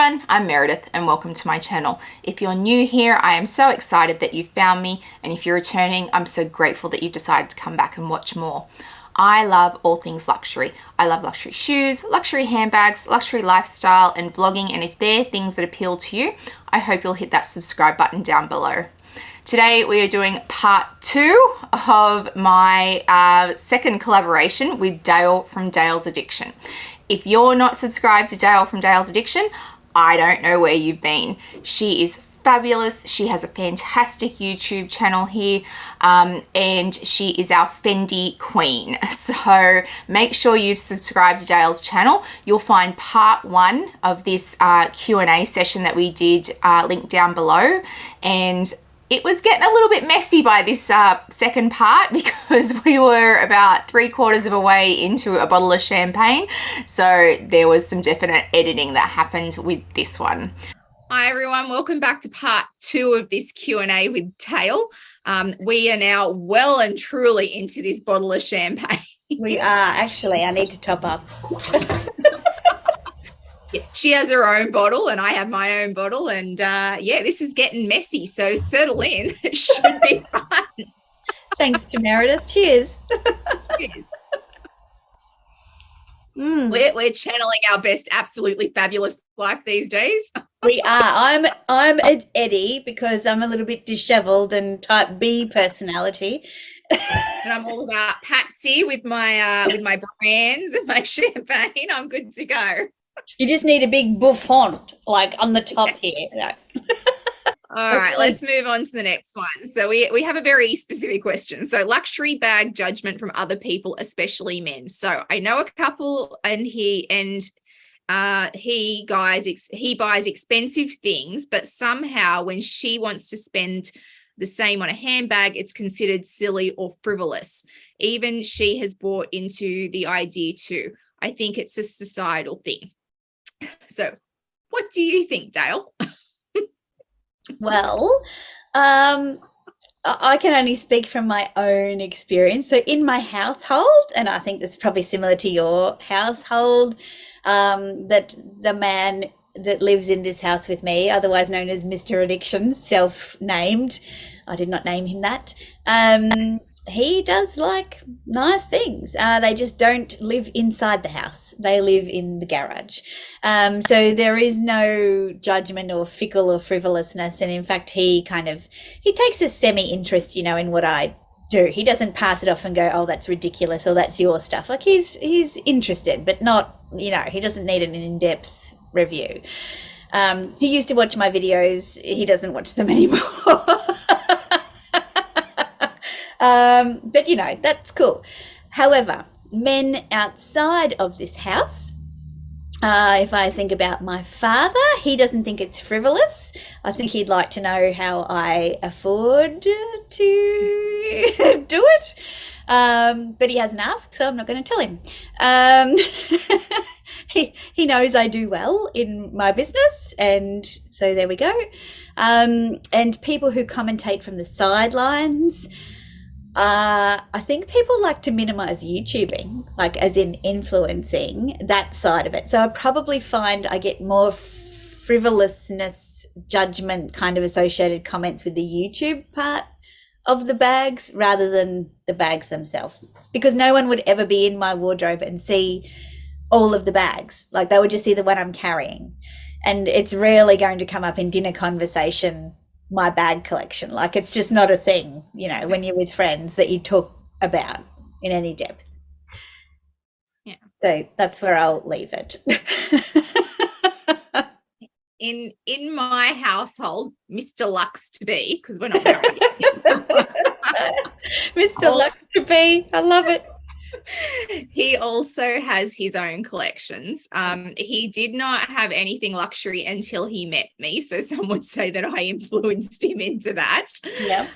everyone, I'm Meredith and welcome to my channel. If you're new here, I am so excited that you found me, and if you're returning, I'm so grateful that you've decided to come back and watch more. I love all things luxury. I love luxury shoes, luxury handbags, luxury lifestyle and vlogging, and if they're things that appeal to you, I hope you'll hit that subscribe button down below. Today we are doing part 2 of my second collaboration with Dayle from Dayle's Addiction. If you're not subscribed to Dayle from Dayle's Addiction, I don't know where you've been. She is fabulous. She has a fantastic YouTube channel here, and she is our Fendi queen. So make sure you've subscribed to Dayle's channel. You'll find part 1 of this Q&A session that we did linked down below, and it was getting a little bit messy by this second part because we were about 3/4 of a way into a bottle of champagne. So there was some definite editing that happened with this one. Hi everyone, welcome back to part 2 of this Q&A with Dayle. We are now well and truly into this bottle of champagne. We are, actually. I need to top up. She has her own bottle and I have my own bottle, and yeah, this is getting messy, so settle in. It should be fun. Thanks to Meredith. Cheers. Cheers. We're channeling our best absolutely fabulous life these days. We are. I'm an Eddie because I'm a little bit disheveled and type B personality. And I'm all about Patsy with my brands and my champagne. I'm good to go. You just need a big bouffant, like on the top here. All right, let's move on to the next one. So we have a very specific question. So luxury bag judgment from other people, especially men. So I know a couple, and he buys expensive things, but somehow when she wants to spend the same on a handbag, it's considered silly or frivolous. Even she has bought into the idea too. I think it's a societal thing. So what do you think, Dayle? Well, I can only speak from my own experience. So in my household, and I think that's probably similar to your household, that the man that lives in this house with me, otherwise known as Mr. Addiction, self-named, I did not name him that, he does like nice things. They just don't live inside the house. They live in the garage. So there is no judgment or fickle or frivolousness. And in fact, he takes a semi-interest, in what I do. He doesn't pass it off and go, oh, that's ridiculous, or that's your stuff. Like he's interested, but not, he doesn't need an in-depth review. He used to watch my videos. He doesn't watch them anymore. But that's cool. However, men outside of this house, if I think about my father, he doesn't think it's frivolous. I think he'd like to know how I afford to do it. But he hasn't asked, so I'm not going to tell him. He knows I do well in my business, and so there we go. And people who commentate from the sidelines, I think people like to minimize YouTubing, like as in influencing that side of it. So I probably find I get more frivolousness, judgment kind of associated comments with the YouTube part of the bags rather than the bags themselves, because no one would ever be in my wardrobe and see all of the bags. Like they would just see the one I'm carrying, and it's rarely going to come up in dinner conversation, my bag collection. Like it's just not a thing, when you're with friends that you talk about in any depth. Yeah. So that's where I'll leave it. In my household, Mr. Lux to be, because we're not married yet. Mr. Lux to be, I love it. He also has his own collections. He did not have anything luxury until he met me, so some would say that I influenced him into that. Yeah.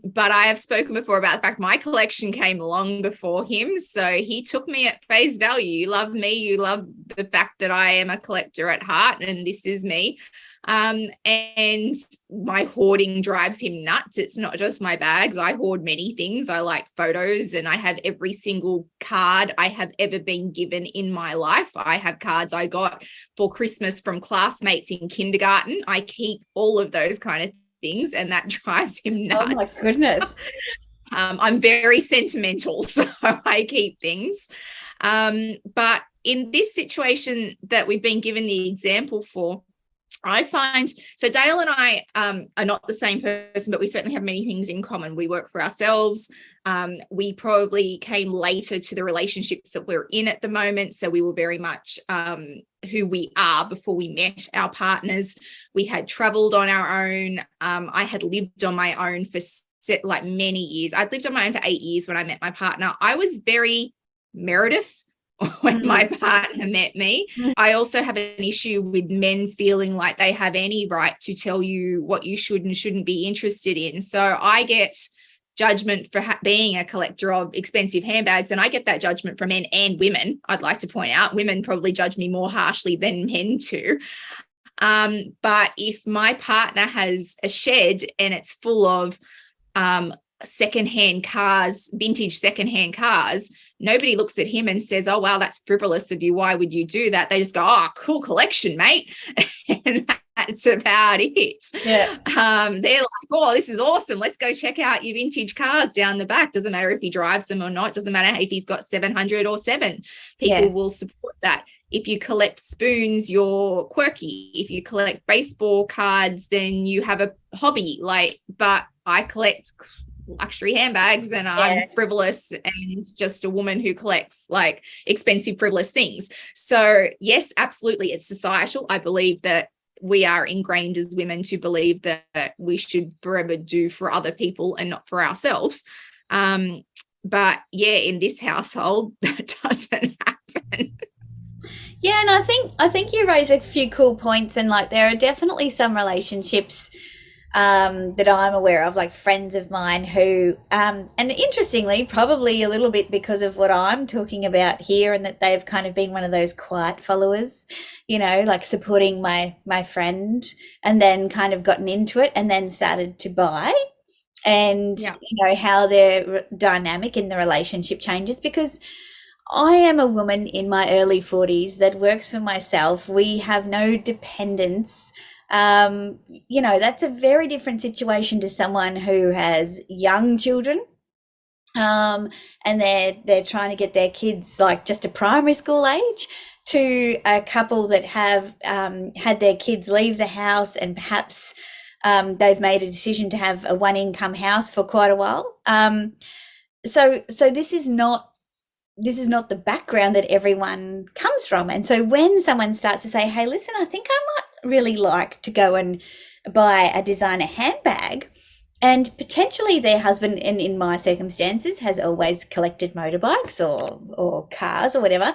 But I have spoken before about the fact my collection came long before him, so he took me at face value. You love me, you love the fact that I am a collector at heart, and this is me. And my hoarding drives him nuts. It's not just my bags. I hoard many things. I like photos, and I have every single card I have ever been given in my life. I have cards I got for Christmas from classmates in kindergarten. I keep all of those kind of things, and that drives him Oh my nuts. goodness. I'm very sentimental, so I keep things. But in this situation that we've been given the example for, I find, so Dayle and I are not the same person, but we certainly have many things in common. We work for ourselves. We probably came later to the relationships that we're in at the moment. So we were very much who we are before we met our partners. We had traveled on our own. I had lived on my own for like many years. I'd lived on my own for 8 years when I met my partner. I was very Meredith when my partner met me. I also have an issue with men feeling like they have any right to tell you what you should and shouldn't be interested in. So I get judgment for being a collector of expensive handbags, and I get that judgment from men and women. I'd like to point out women probably judge me more harshly than men do. But if my partner has a shed and it's full of secondhand cars, vintage secondhand cars, nobody looks at him and says, oh, wow, that's frivolous of you. Why would you do that? They just go, oh, cool collection, mate. And that's about it. Yeah. They're like, oh, this is awesome. Let's go check out your vintage cars down the back. Doesn't matter if he drives them or not. Doesn't matter if he's got 700 or 7. People will support that. If you collect spoons, you're quirky. If you collect baseball cards, then you have a hobby. But I collect luxury handbags, and I'm frivolous and just a woman who collects like expensive, frivolous things. So yes, absolutely, it's societal. I believe that we are ingrained as women to believe that we should forever do for other people and not for ourselves. But yeah, in this household, that doesn't happen. Yeah, and I think you raise a few cool points, and like there are definitely some relationships that I'm aware of, like friends of mine who, and interestingly, probably a little bit because of what I'm talking about here, and that they've kind of been one of those quiet followers, like supporting my friend, and then kind of gotten into it and then started to buy. And how their dynamic in the relationship changes, because I am a woman in my early 40s that works for myself. We have no dependents. That's a very different situation to someone who has young children. And they're trying to get their kids like just a primary school age, to a couple that have had their kids leave the house, and perhaps they've made a decision to have a one income house for quite a while. So this is not the background that everyone comes from. And so when someone starts to say, hey, listen, I think I might really like to go and buy a designer handbag, and potentially their husband, and in my circumstances, has always collected motorbikes or cars or whatever,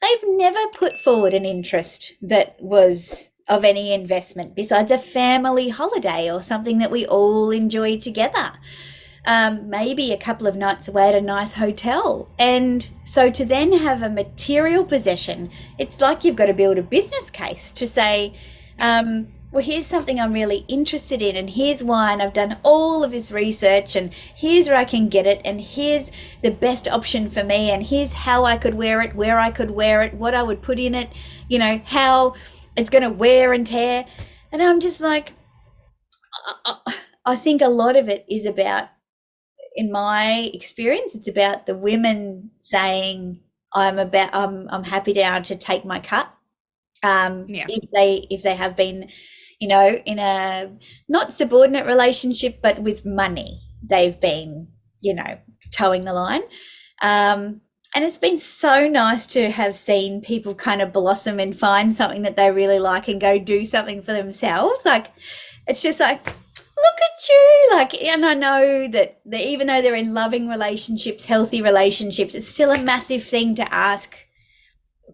they've never put forward an interest that was of any investment besides a family holiday or something that we all enjoy together. Maybe a couple of nights away at a nice hotel. And so to then have a material possession, it's like you've got to build a business case to say, well, here's something I'm really interested in, and here's why, and I've done all of this research, and here's where I can get it, and here's the best option for me, and here's how I could wear it, where I could wear it, what I would put in it, how it's going to wear and tear. And I'm just like, I think a lot of it is about, in my experience, it's about the women saying, I'm happy now to take my cut. If they have been, in a not subordinate relationship, but with money, they've been, towing the line. And it's been so nice to have seen people kind of blossom and find something that they really like and go do something for themselves. Like, it's just like, look at you, and I know that even though they're in loving relationships, healthy relationships, it's still a massive thing to ask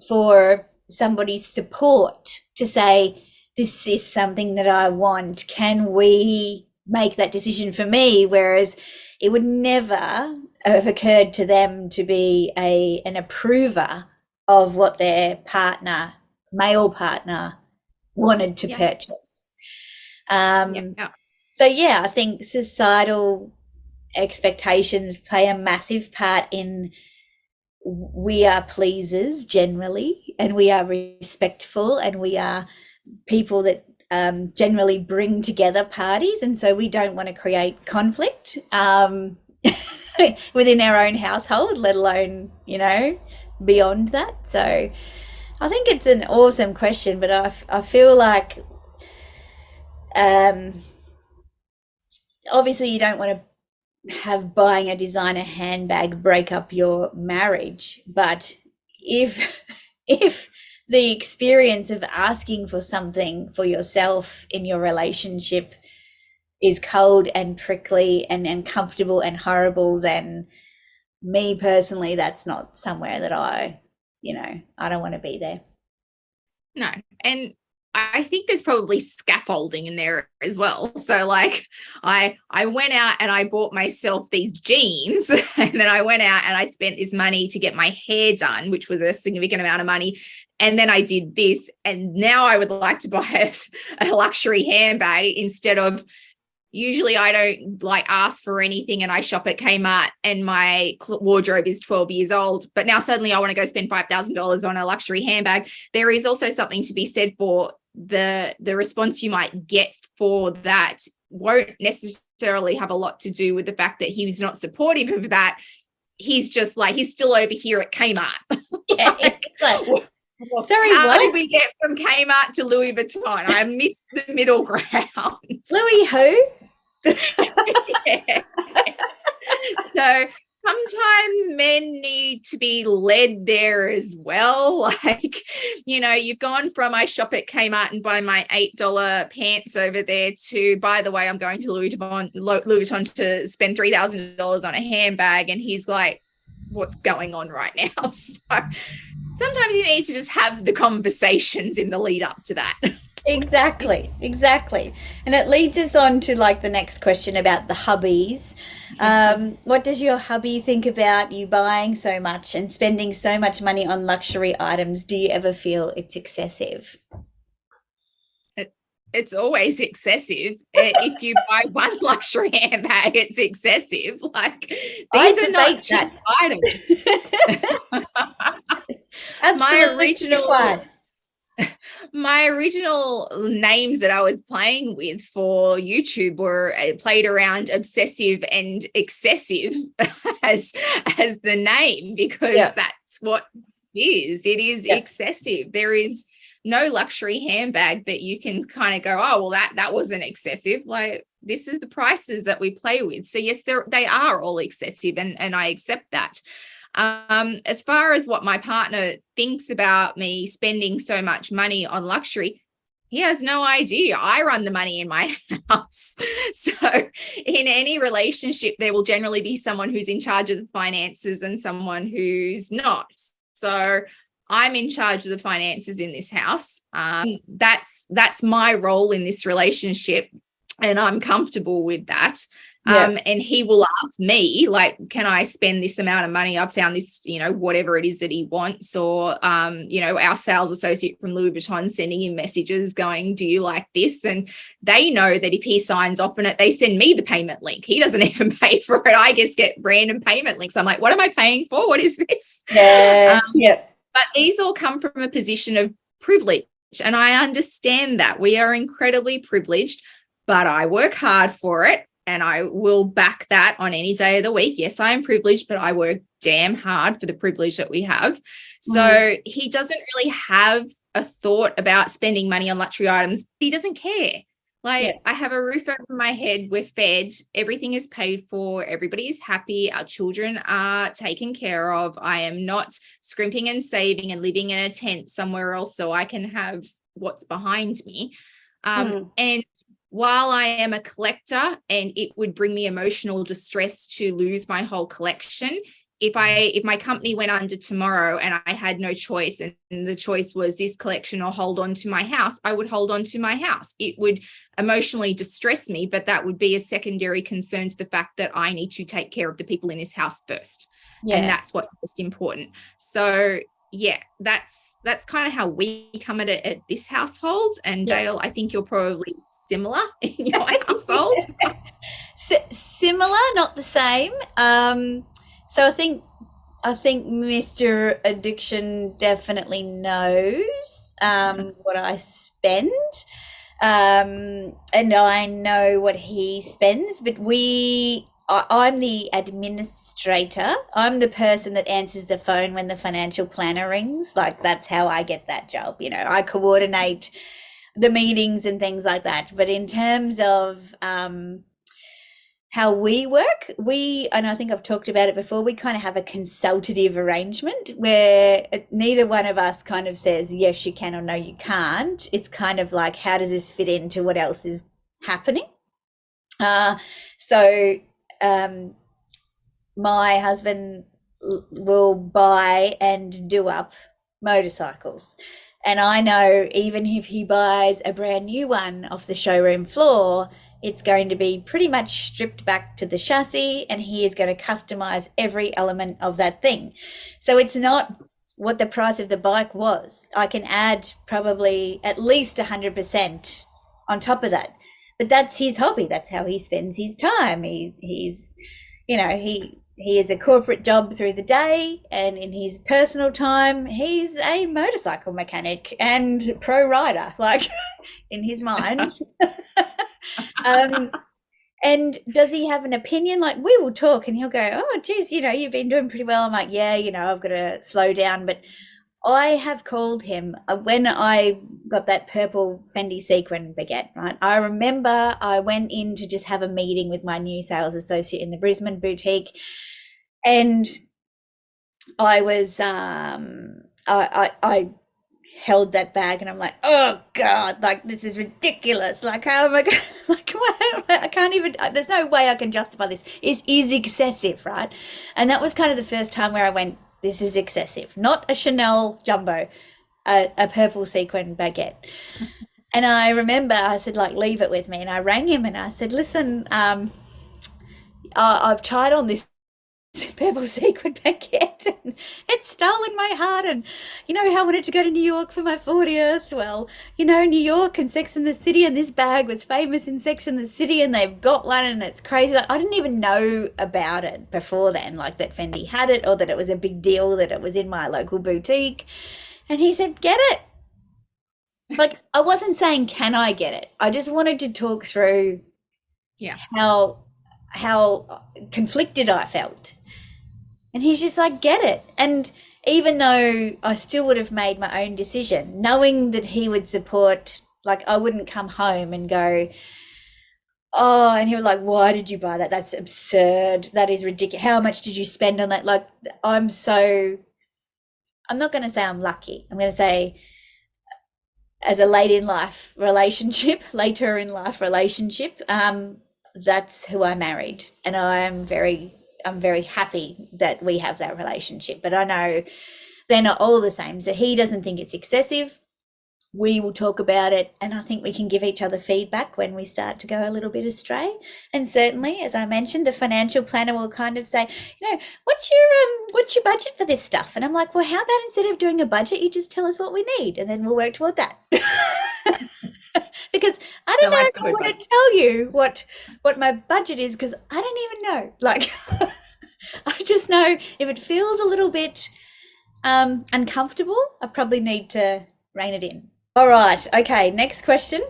for somebody's support, to say, this is something that I want. Can we make that decision for me? Whereas it would never have occurred to them to be an approver of what their male partner wanted to purchase. Yeah. Um, Yeah. so yeah, I think societal expectations play a massive part in we are pleasers generally, and we are respectful, and we are people that generally bring together parties, and so we don't want to create conflict within our own household, let alone, beyond that. So I think it's an awesome question, but I feel like um, obviously you don't want to have buying a designer handbag break up your marriage, but if if the experience of asking for something for yourself in your relationship is cold and prickly and uncomfortable and horrible, then me personally, that's not somewhere that I don't want to be there. No. And I think there's probably scaffolding in there as well. So like I went out and I bought myself these jeans and then I went out and I spent this money to get my hair done, which was a significant amount of money. And then I did this. And now I would like to buy a luxury handbag instead of, usually I don't like ask for anything and I shop at Kmart and my wardrobe is 12 years old, but now suddenly I want to go spend $5,000 on a luxury handbag. There is also something to be said for the response you might get for that won't necessarily have a lot to do with the fact that he's not supportive of that. He's just like, he's still over here at Kmart. Yeah, like, sorry, how did what? we get from Kmart to Louis Vuitton? I missed the middle ground. Louis who? Yes. So sometimes men need to be led there as well. Like, you've gone from I shop at Kmart and buy my $8 pants over there to, by the way, I'm going to Louis Vuitton to spend $3,000 on a handbag. And he's like, what's going on right now? So sometimes you need to just have the conversations in the lead up to that. Exactly, exactly. And it leads us on to like the next question about the hubbies. What does your hubby think about you buying so much and spending so much money on luxury items? Do you ever feel it's excessive? It's always excessive. If you buy one luxury handbag, it's excessive. Like, I these are not debate cheap that. items. my Absolutely original required. my original names that I was playing with for YouTube were played around obsessive and excessive as the name, because Yeah, that's what it is. It is yeah, excessive. There is no luxury handbag that you can kind of go, oh, well, that wasn't excessive. Like, this is the prices that we play with. So yes, they are all excessive, and I accept that. As far as what my partner thinks about me spending so much money on luxury, he has no idea. I run the money in my house. So in any relationship, there will generally be someone who's in charge of the finances and someone who's not. So I'm in charge of the finances in this house. That's my role in this relationship, and I'm comfortable with that. yeah, And he will ask me, like, can I spend this amount of money uptown, this, whatever it is that he wants, or, our sales associate from Louis Vuitton sending him messages going, do you like this? And they know that if he signs off on it, they send me the payment link. He doesn't even pay for it. I just get random payment links. I'm like, what am I paying for? What is this? yeah, yeah, But these all come from a position of privilege. And I understand that we are incredibly privileged, but I work hard for it. And I will back that on any day of the week. Yes, I am privileged, but I work damn hard for the privilege that we have. mm, So he doesn't really have a thought about spending money on luxury items. He doesn't care. yeah, Like, I have a roof over my head. We're fed. Everything is paid for. Everybody is happy. Our children are taken care of. I am not scrimping and saving and living in a tent somewhere else so I can have what's behind me. mm, And while I am a collector and it would bring me emotional distress to lose my whole collection, if my company went under tomorrow and I had no choice and the choice was this collection or hold on to my house, I would hold on to my house. It would emotionally distress me, but that would be a secondary concern to the fact that I need to take care of the people in this house first. And yeah, that's what's most important. So yeah, that's kind of how we come at this household. And Yeah. Dayle, I think you're probably similar in your household. Similar, not the same. So I think Mr. Addiction definitely knows what I spend. And I know what he spends, but I'm the administrator. I'm the person that answers the phone when the financial planner rings. Like, that's how I get that job. I coordinate the meetings and things like that. But in terms of how we work, and I think I've talked about it before, we kind of have a consultative arrangement where neither one of us kind of says, yes, you can, or no, you can't. It's kind of like, how does this fit into what else is happening? So my husband will buy and do up motorcycles. And I know even if he buys a brand new one off the showroom floor, it's going to be pretty much stripped back to the chassis, and he is going to customize every element of that thing. So it's not what the price of the bike was. I can add probably at least 100% on top of that. But that's his hobby. That's how he spends his time. He's, he is a corporate job through the day, and in his personal time, he's a motorcycle mechanic and pro rider, like in his mind. And does he have an opinion? Like, we will talk and he'll go, oh, geez, you've been doing pretty well. I'm like, yeah, I've got to slow down. But I have called him when I got that purple Fendi sequin baguette, right? I remember I went in to just have a meeting with my new sales associate in the Brisbane boutique. And I was, I held that bag and I'm like, oh God, like, this is ridiculous. Like, how am I going like, I can't even, there's no way I can justify this. It is excessive, right? And that was kind of the first time where I went, this is excessive. Not a Chanel jumbo, a purple sequin baguette. And I remember I said, like, leave it with me. And I rang him and I said, listen, I've tried on this purple sequin baguette and it's stolen my heart. And how I wanted to go to New York for my 40th. Well, New York and Sex and the City, and this bag was famous in Sex and the City, and they've got one and it's crazy. Like, I didn't even know about it before then, like that Fendi had it, or that it was a big deal that it was in my local boutique. And he said, get it. Like, I wasn't saying, can I get it? I just wanted to talk through how conflicted I felt. And he's just like, get it. And even though I still would have made my own decision, knowing that he would support, like, I wouldn't come home and go, oh, and he was like, why did you buy that? That's absurd. That is ridiculous. How much did you spend on that? Like, I'm not going to say I'm lucky. I'm going to say, as a later in life relationship, that's who I married. And I'm very happy that we have that relationship. But I know they're not all the same. So he doesn't think it's excessive. We will talk about it, and I think we can give each other feedback when we start to go a little bit astray. And certainly, as I mentioned, the financial planner will kind of say, what's your budget for this stuff? And I'm like, well, how about instead of doing a budget, you just tell us what we need, and then we'll work toward that. Because I don't know if I want to tell you what my budget is, because I don't even know. Like, I just know if it feels a little bit uncomfortable, I probably need to rein it in. All right. Okay. Next question.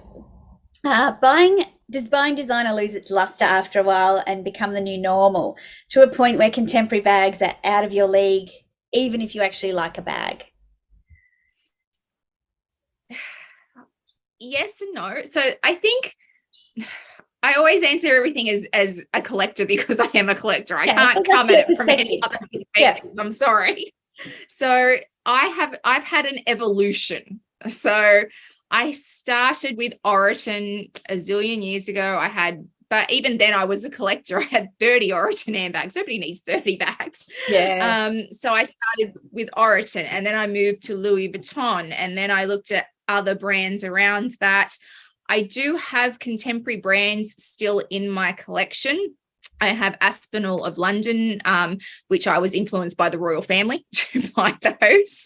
Does buying designer lose its luster after a while and become the new normal, to a point where contemporary bags are out of your league, even if you actually like a bag? Yes and no. So I think I always answer everything as a collector, because I am a collector. I can't come at it from any other perspective. I'm sorry. So I've had an evolution. So I started with Oroton a zillion years ago. But even then I was a collector. I had 30 Oroton handbags. Nobody needs 30 bags. Yeah. So I started with Oroton, and then I moved to Louis Vuitton, and then I looked at other brands around that. I do have contemporary brands still in my collection. I have Aspinall of London, which I was influenced by the royal family to buy those.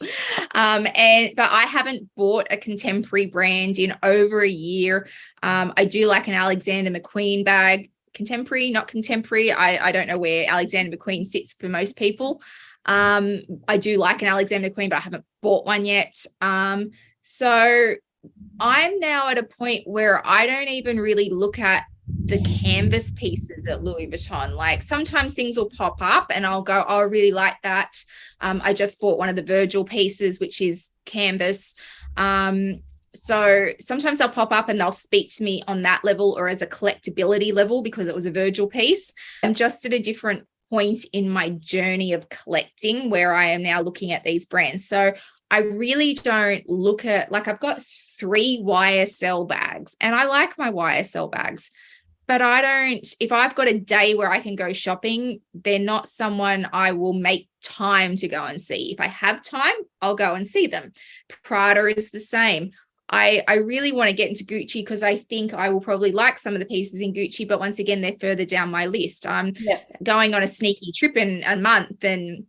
But I haven't bought a contemporary brand in over a year. I do like an Alexander McQueen bag. Contemporary, not contemporary. I don't know where Alexander McQueen sits for most people. I do like an Alexander McQueen, but I haven't bought one yet. So I'm now at a point where I don't even really look at the canvas pieces at Louis Vuitton. Like sometimes things will pop up and I'll go, oh, I really like that. I just bought one of the Virgil pieces, which is canvas. So sometimes they'll pop up and they'll speak to me on that level or as a collectability level because it was a Virgil piece. I'm just at a different point in my journey of collecting where I am now looking at these brands. So I really don't look at, like, I've got 3 YSL bags and I like my YSL bags, but I don't, if I've got a day where I can go shopping, they're not someone I will make time to go and see. If I have time, I'll go and see them. Prada is the same. I really want to get into Gucci because I think I will probably like some of the pieces in Gucci, but once again, they're further down my list. I'm going on a sneaky trip in a month and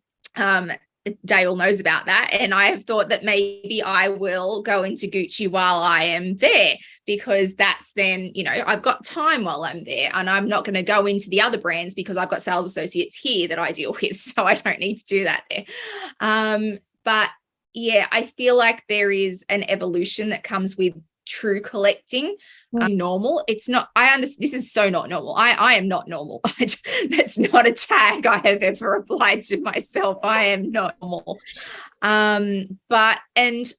Dayle knows about that. And I have thought that maybe I will go into Gucci while I am there because that's then, you know, I've got time while I'm there and I'm not going to go into the other brands because I've got sales associates here that I deal with. So I don't need to do that there. But yeah, I feel like there is an evolution that comes with true collecting. Normal. It's not, I understand this is so not normal. I am not normal. That's not a tag I have ever applied to myself. I am not normal. And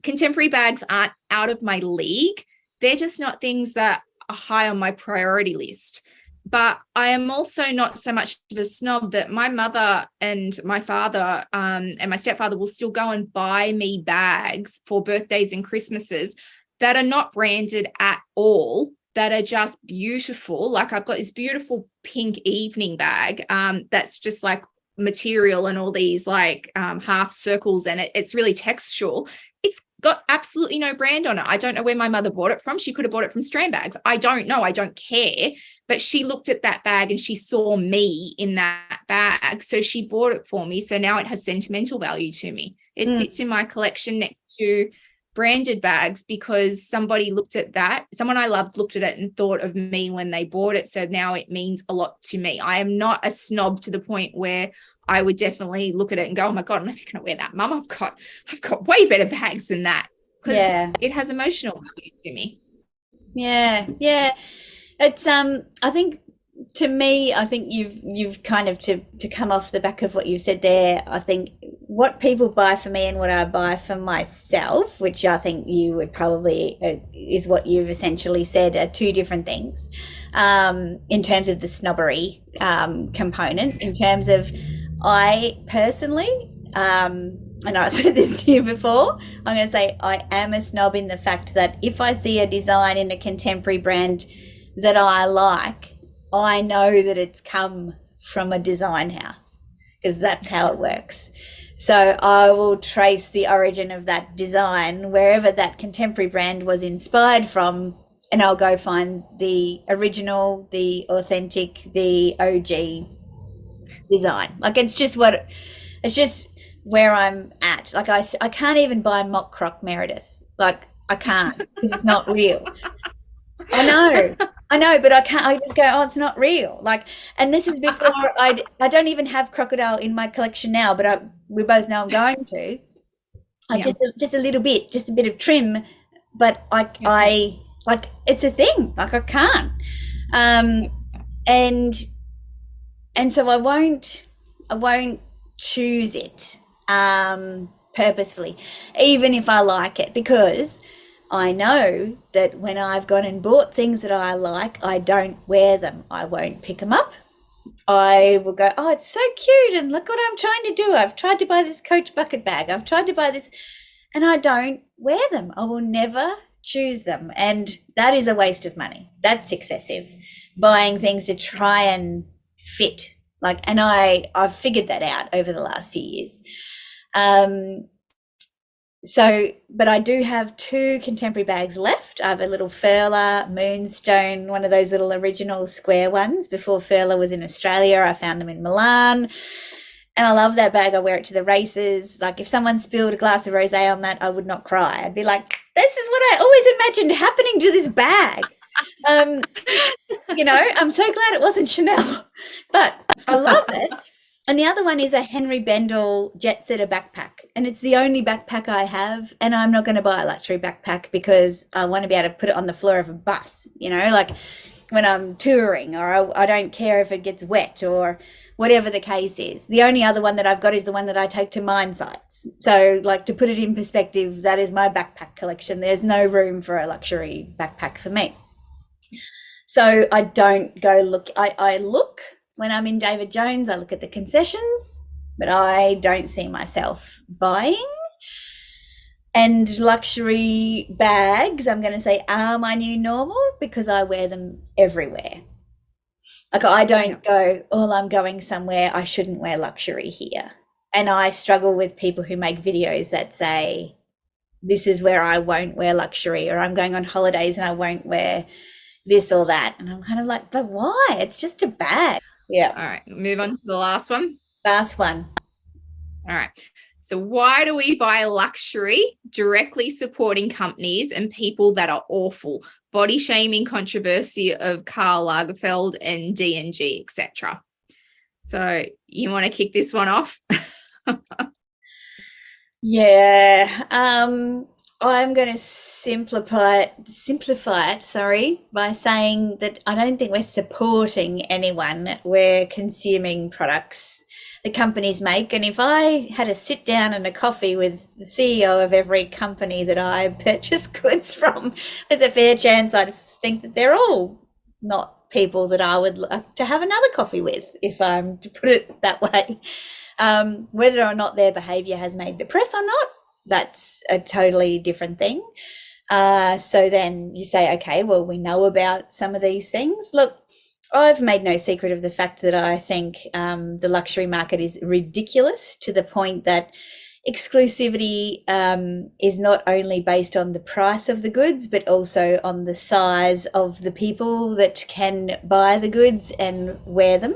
contemporary bags aren't out of my league. They're just not things that are high on my priority list. But I am also not so much of a snob that my mother and my father and my stepfather will still go and buy me bags for birthdays and Christmases that are not branded at all, that are just beautiful. Like I've got this beautiful pink evening bag that's just like material and all these like half circles, and it's really textual. It's got absolutely no brand on it. I don't know where my mother bought it from. She could have bought it from Strand Bags. I don't know. I don't care. But she looked at that bag and she saw me in that bag. So she bought it for me. So now it has sentimental value to me. It sits in my collection next to branded bags because somebody looked at that. Someone I loved looked at it and thought of me when they bought it. So now it means a lot to me. I am not a snob to the point where I would definitely look at it and go, oh my God, I'm never going to wear that, Mum. I've got way better bags than that because it has emotional value to me. Yeah. It's I think to me, I think you've kind of to come off the back of what you said there. I think what people buy for me and what I buy for myself, which I think you would probably is what you've essentially said, are 2 different things. In terms of the snobbery component, in terms of I personally, and I said this to you before, I'm going to say I am a snob in the fact that if I see a design in a contemporary brand that I like, I know that it's come from a design house because that's how it works. So I will trace the origin of that design wherever that contemporary brand was inspired from, and I'll go find the original, the authentic, the OG design. Like it's just where I'm at. Like I can't even buy Mock Croc Meredith. Like I can't because it's not real. I know, but I can't. I just go, oh, it's not real. Like, and this is before I don't even have crocodile in my collection now, but we both know I'm going to. Just a little bit, just a bit of trim, but I like it's a thing. Like I can't, and so I won't choose it purposefully, even if I like it, because I know that when I've gone and bought things that I like, I don't wear them. I won't pick them up. I will go, oh, it's so cute, and look what I'm trying to do. I've tried to buy this Coach bucket bag. I've tried to buy this, and I don't wear them. I will never choose them, and that is a waste of money. That's excessive. Buying things to try and fit, like, and I've figured that out over the last few years. So, but I do have two contemporary bags left. I have a little Furler Moonstone, one of those little original square ones. Before Furler was in Australia, I found them in Milan. And I love that bag. I wear it to the races. Like if someone spilled a glass of rosé on that, I would not cry. I'd be like, this is what I always imagined happening to this bag. Um, I'm so glad it wasn't Chanel, but I love it. And the other one is a Henry Bendel Jet Setter backpack. And it's the only backpack I have. And I'm not going to buy a luxury backpack because I want to be able to put it on the floor of a bus, like when I'm touring, or I don't care if it gets wet or whatever the case is. The only other one that I've got is the one that I take to mine sites. So, like, to put it in perspective, that is my backpack collection. There's no room for a luxury backpack for me. So I don't go look. I look when I'm in David Jones, I look at the concessions, but I don't see myself buying. And luxury bags, I'm going to say, are my new normal because I wear them everywhere. Like I don't go, oh, I'm going somewhere, I shouldn't wear luxury here. And I struggle with people who make videos that say, this is where I won't wear luxury, or I'm going on holidays and I won't wear this or that. And I'm kind of like, but why? It's just a bag. Yeah. All right, move on to the last one. Last one. All right. So why do we buy luxury directly supporting companies and people that are awful? Body shaming controversy of Karl Lagerfeld and D&G, etc. So you want to kick this one off? Yeah. I'm going to simplify it, by saying that I don't think we're supporting anyone. We're consuming products the companies make. And if I had a sit down and a coffee with the CEO of every company that I purchase goods from, there's a fair chance I'd think that they're all not people that I would like to have another coffee with, if I'm to put it that way. Whether or not their behavior has made the press or not, that's a totally different thing. So then you say, okay, well, we know about some of these things. Look, I've made no secret of the fact that I think the luxury market is ridiculous, to the point that exclusivity is not only based on the price of the goods, but also on the size of the people that can buy the goods and wear them.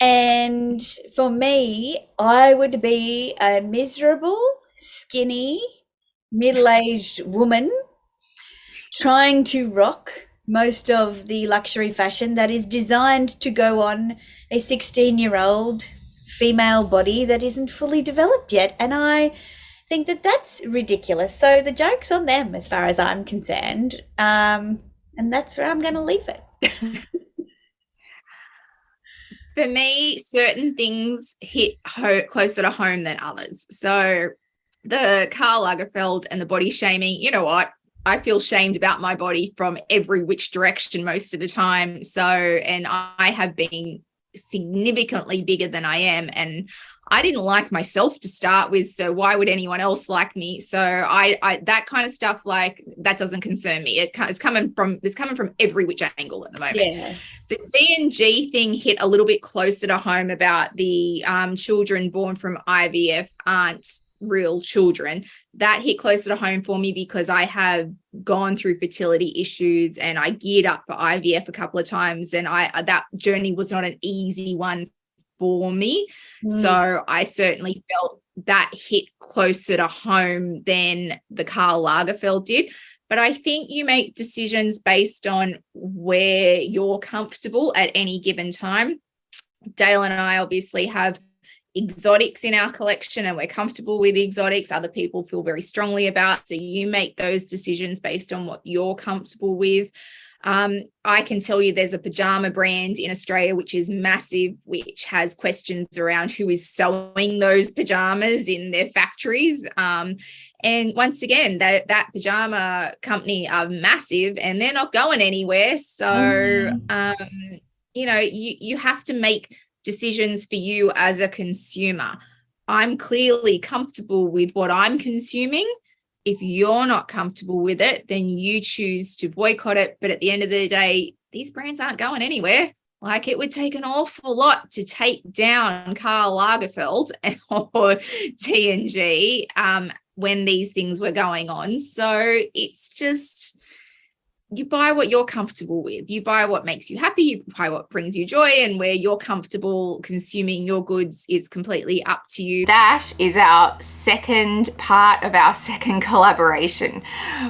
And for me, I would be a miserable, skinny, middle-aged woman trying to rock most of the luxury fashion that is designed to go on a 16-year-old female body that isn't fully developed yet. And I think that that's ridiculous. So the joke's on them as far as I'm concerned. And that's where I'm going to leave it. For me, certain things hit closer to home than others. So the Karl Lagerfeld and the body shaming, you know what? I feel shamed about my body from every which direction most of the time. So, and I have been significantly bigger than I am, and I didn't like myself to start with, so why would anyone else like me? So I that kind of stuff, like, that doesn't concern me. It's coming from every which angle at the moment. Yeah. The D&G thing hit a little bit closer to home about the children born from IVF aren't real children. That hit closer to home for me because I have gone through fertility issues and I geared up for IVF a couple of times, and that journey was not an easy one for me. So I certainly felt that hit closer to home than the Karl Lagerfeld did. But I think you make decisions based on where you're comfortable at any given time. Dayle and I obviously have exotics in our collection and we're comfortable with exotics. Other people feel very strongly about. So you make those decisions based on what you're comfortable with. I can tell you there's a pajama brand in Australia which is massive, which has questions around who is sewing those pajamas in their factories. And once again, that pajama company are massive and they're not going anywhere. So, you have to make decisions for you as a consumer. I'm clearly comfortable with what I'm consuming. If you're not comfortable with it, then you choose to boycott it. But at the end of the day, these brands aren't going anywhere. Like, it would take an awful lot to take down Karl Lagerfeld or TNG when these things were going on. So it's just, you buy what you're comfortable with. You buy what makes you happy. You buy what brings you joy, and where you're comfortable consuming your goods is completely up to you. That is our second part of our second collaboration.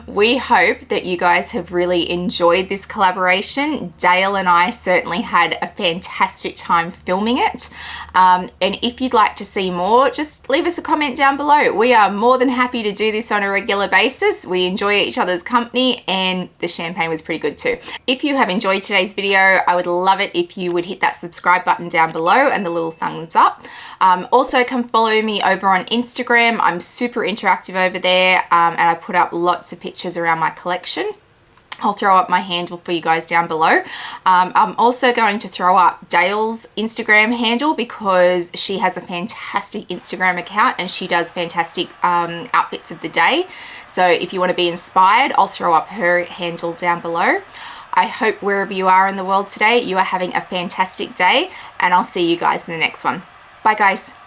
We hope that you guys have really enjoyed this collaboration. Dayle and I certainly had a fantastic time filming it. And if you'd like to see more, just leave us a comment down below. We are more than happy to do this on a regular basis. We enjoy each other's company, and the champagne was pretty good too. If you have enjoyed today's video, I would love it if you would hit that subscribe button down below and the little thumbs up. Also, come follow me over on Instagram. I'm super interactive over there, and I put up lots of pictures around my collection. I'll throw up my handle for you guys down below. I'm also going to throw up Dayle's Instagram handle, because she has a fantastic Instagram account and she does fantastic outfits of the day. So if you want to be inspired, I'll throw up her handle down below. I hope wherever you are in the world today, you are having a fantastic day, and I'll see you guys in the next one. Bye guys.